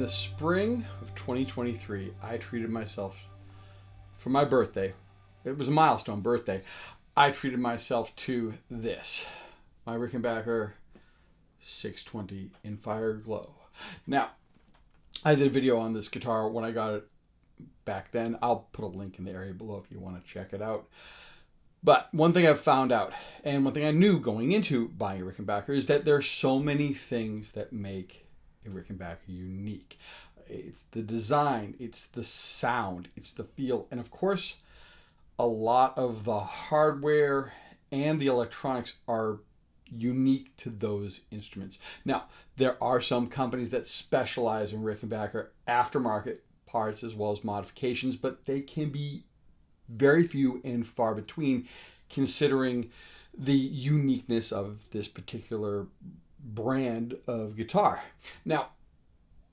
the spring of 2023, I treated myself for my birthday. It was a milestone birthday. I treated myself to this, my Rickenbacker 620 in Fire Glow. Now, I did a video on this guitar when I got it back then. I'll put a link in the area below if you want to check it out. But one thing I've found out, and one thing I knew going into buying a Rickenbacker, is that there are so many things that make a Rickenbacker unique. It's the design, it's the sound, it's the feel, and of course, a lot of the hardware and the electronics are unique to those instruments. Now, there are some companies that specialize in Rickenbacker aftermarket parts as well as modifications, but they can be very few and far between considering the uniqueness of this particular brand of guitar. Now,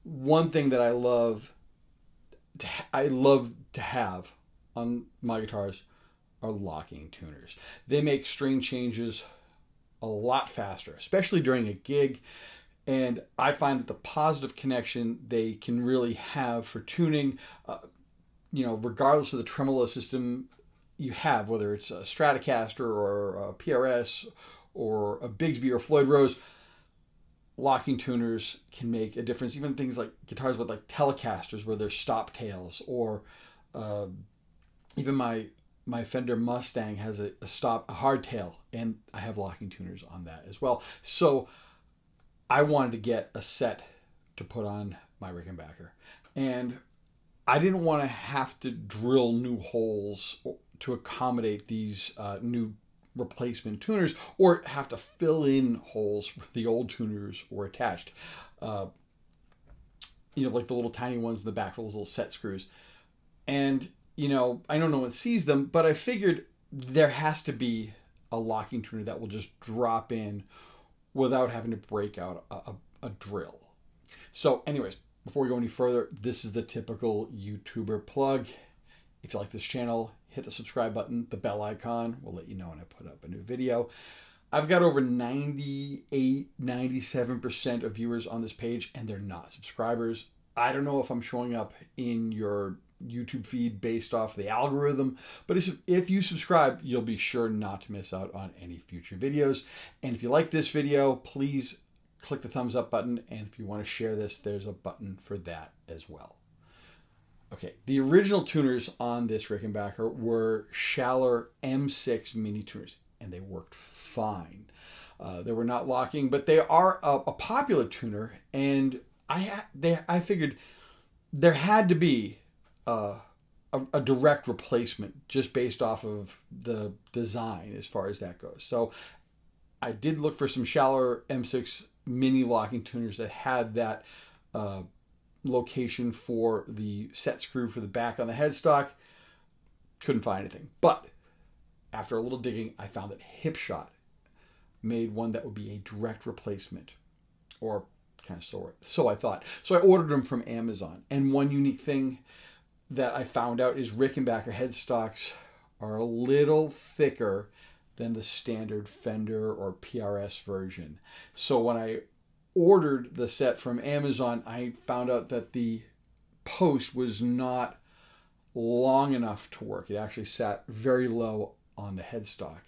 one thing that I love to have on my guitars are locking tuners. They make string changes a lot faster, especially during a gig. And I find that the positive connection they can really have for tuning, regardless of the tremolo system you have, whether it's a Stratocaster or a PRS or a Bigsby or Floyd Rose, locking tuners can make a difference. Even things like guitars with like Telecasters where there's stop tails, or even my Fender Mustang has a hardtail, and I have locking tuners on that as well. So I wanted to get a set to put on my Rickenbacker, and I didn't want to have to drill new holes to accommodate these new replacement tuners, or have to fill in holes where the old tuners were attached. Like the little tiny ones in the back, those little set screws. And, I know no one sees them, but I figured there has to be a locking tuner that will just drop in without having to break out a drill. So anyways, before we go any further, this is the typical YouTuber plug. If you like this channel, hit the subscribe button, the bell icon will let you know when I put up a new video. I've got over 98, 97% of viewers on this page, and they're not subscribers. I don't know if I'm showing up in your YouTube feed based off the algorithm, but if you subscribe, you'll be sure not to miss out on any future videos. And if you like this video, please click the thumbs up button, and if you want to share this, there's a button for that as well. Okay, the original tuners on this Rickenbacker were Schaller M6 mini tuners, and they worked fine. They were not locking, but they are a popular tuner, and I figured there had to be a direct replacement just based off of the design as far as that goes. So I did look for some Schaller M6 mini locking tuners that had that location for the set screw for the back on the headstock. Couldn't find anything. But after a little digging, I found that Hipshot made one that would be a direct replacement, or kind of so I thought. So I ordered them from Amazon. And one unique thing that I found out is Rickenbacker headstocks are a little thicker than the standard Fender or PRS version. So when I ordered the set from Amazon, I found out that the post was not long enough to work. It actually sat very low on the headstock.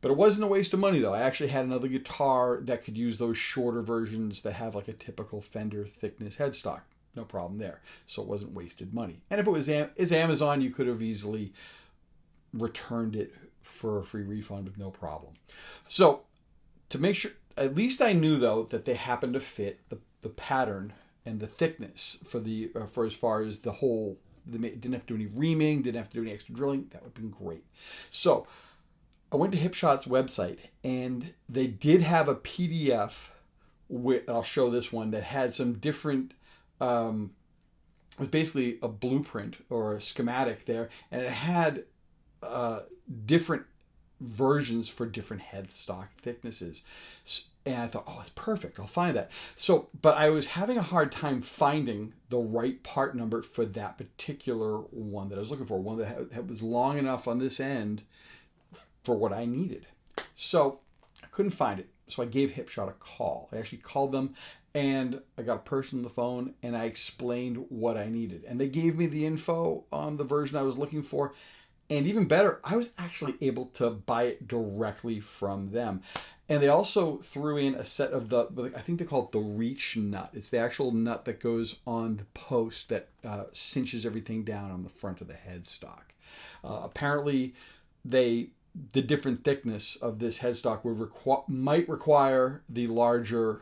But it wasn't a waste of money, though. I actually had another guitar that could use those shorter versions that have like a typical Fender thickness headstock. No problem there. So it wasn't wasted money. And if it was Amazon, you could have easily returned it for a free refund with no problem. So to make sure, at least I knew though that they happened to fit the pattern and the thickness for as far as the hole. They didn't have to do any reaming, didn't have to do any extra drilling. That would have been great. So I went to Hipshot's website, and they did have a PDF I'll show this one that had some different. It was basically a blueprint or a schematic there, and it had different versions for different headstock thicknesses. And I thought, oh, that's perfect. I'll find that. So, but I was having a hard time finding the right part number for that particular one that I was looking for, one that was long enough on this end for what I needed. So I couldn't find it. So I gave Hipshot a call. I actually called them, And I got a person on the phone and I explained what I needed. And they gave me the info on the version I was looking for. And even better, I was actually able to buy it directly from them. And they also threw in a set of I think they call it the reach nut. It's the actual nut that goes on the post that cinches everything down on the front of the headstock. Apparently, the different thickness of this headstock might require the larger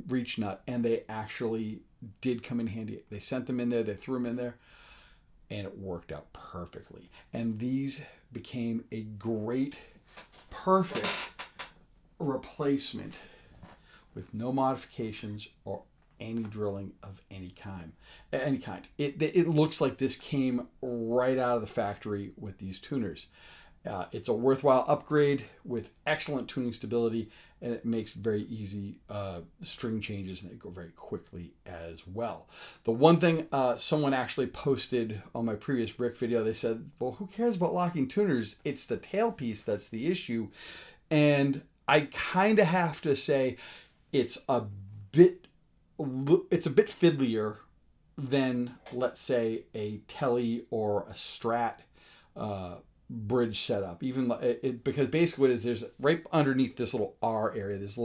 reach nut, and they actually did come in handy. They sent them in there, they threw them in there, and it worked out perfectly. And these became a great, perfect replacement with no modifications or any drilling of any kind. It looks like this came right out of the factory with these tuners. It's a worthwhile upgrade with excellent tuning stability, and it makes very easy string changes, and they go very quickly as well. The one thing someone actually posted on my previous Rick video, they said, well, who cares about locking tuners? It's the tailpiece that's the issue. And I kind of have to say it's a bit fiddlier than, let's say, a Tele or a Strat bridge setup. Because basically what it is, there's right underneath this little R area, there's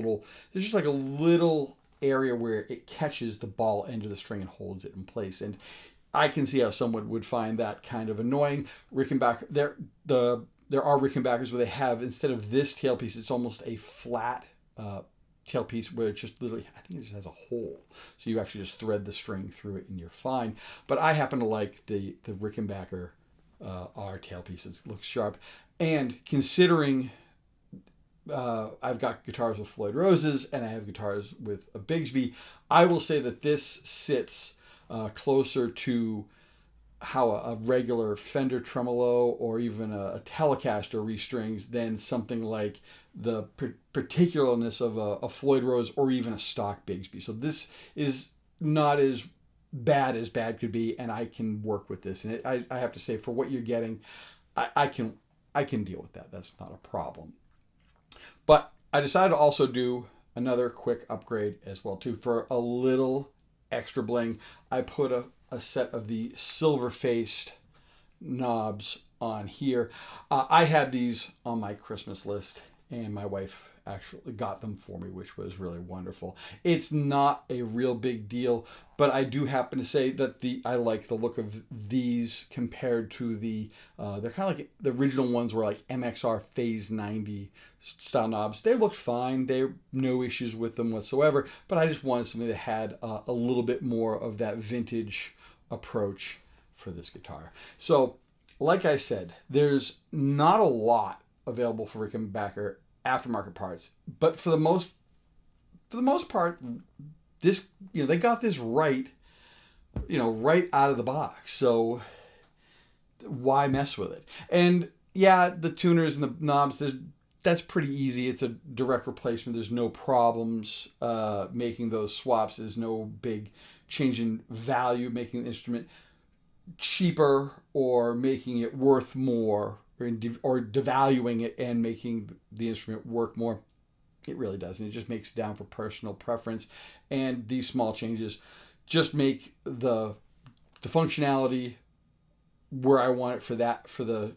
just like a little area where it catches the ball end of the string and holds it in place. And I can see how someone would find that kind of annoying. Rickenbacker, there are Rickenbackers where they have, instead of this tailpiece, it's almost a flat tailpiece where it just literally, I think it just has a hole. So you actually just thread the string through it and you're fine. But I happen to like the Rickenbacker R tailpiece. It looks sharp. And considering I've got guitars with Floyd Roses and I have guitars with a Bigsby, I will say that this sits closer to how a regular Fender tremolo or even a Telecaster restrings than something like the particularness of a Floyd Rose or even a stock Bigsby. So this is not as bad could be, and I can work with this. And I have to say, for what you're getting, I can deal with that. That's not a problem. But I decided to also do another quick upgrade as well too. For a little extra bling, I put a set of the silver-faced knobs on here. I had these on my Christmas list, and my wife actually got them for me, which was really wonderful. It's not a real big deal, but I do happen to say that I like the look of these compared to they're kind of like the original ones were like MXR Phase 90 style knobs. They looked fine. There were no issues with them whatsoever, but I just wanted something that had a little bit more of that vintage approach for this guitar. So, like I said, there's not a lot available for Rickenbacker aftermarket parts, but for the most part, this, they got this right out of the box. So why mess with it? And yeah, the tuners and the knobs, that's pretty easy. It's a direct replacement. There's no problems making those swaps. There's no big change in value, making the instrument cheaper or making it worth more, or devaluing it and making the instrument work more. It really doesn't. It just makes it down for personal preference. And these small changes just make the functionality where I want it for the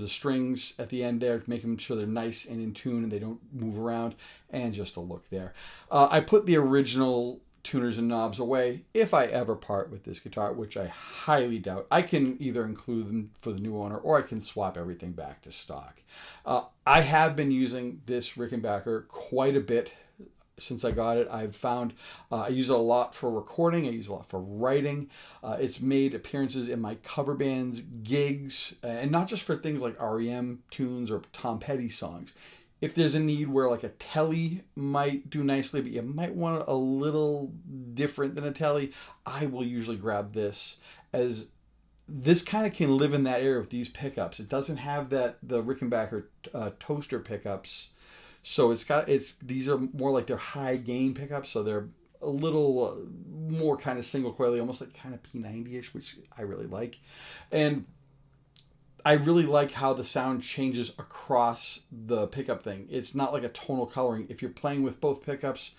strings at the end there, to make them sure they're nice and in tune and they don't move around, and just the look there. I put the original tuners and knobs away if I ever part with this guitar, which I highly doubt. I can either include them for the new owner, or I can swap everything back to stock. I have been using this Rickenbacker quite a bit since I got it. I've found I use it a lot for recording. I use it a lot for writing. It's made appearances in my cover bands, gigs, and not just for things like REM tunes or Tom Petty songs. If there's a need where like a Tele might do nicely, but you might want it a little different than a Tele, I will usually grab this, as this kind of can live in that area with these pickups. It doesn't have the Rickenbacker toaster pickups, so these are more like they're high gain pickups, so they're a little more kind of single coily, almost like kind of P90ish, which I really like. And I really like how the sound changes across the pickup thing. It's not like a tonal coloring. If you're playing with both pickups,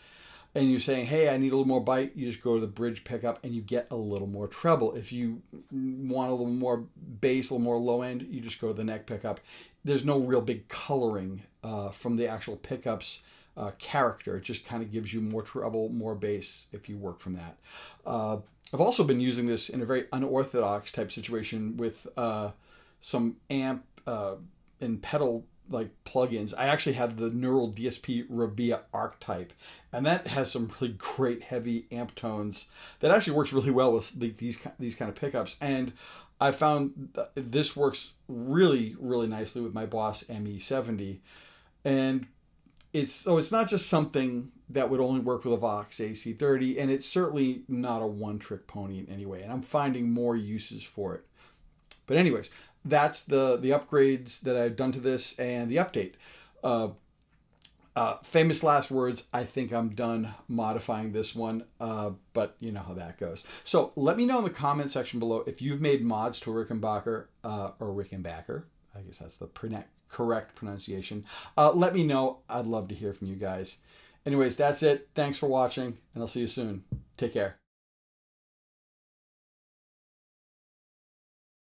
and you're saying, hey, I need a little more bite, you just go to the bridge pickup and you get a little more treble. If you want a little more bass, a little more low end, you just go to the neck pickup. There's no real big coloring from the actual pickups character. It just kind of gives you more treble, more bass if you work from that. I've also been using this in a very unorthodox type situation with some amp and pedal like plugins. I actually have the Neural DSP Rabea archetype, and that has some really great heavy amp tones that actually works really well with these kind of pickups. And I found this works really, really nicely with my Boss ME70. And it's not just something that would only work with a Vox AC30, and it's certainly not a one-trick pony in any way. And I'm finding more uses for it. But anyways, that's the upgrades that I've done to this and the update. Famous last words. I think I'm done modifying this one, but you know how that goes. So let me know in the comment section below if you've made mods to a Rickenbacker or Rickenbacker. I guess that's the correct pronunciation. Let me know. I'd love to hear from you guys. Anyways, that's it. Thanks for watching, and I'll see you soon. Take care.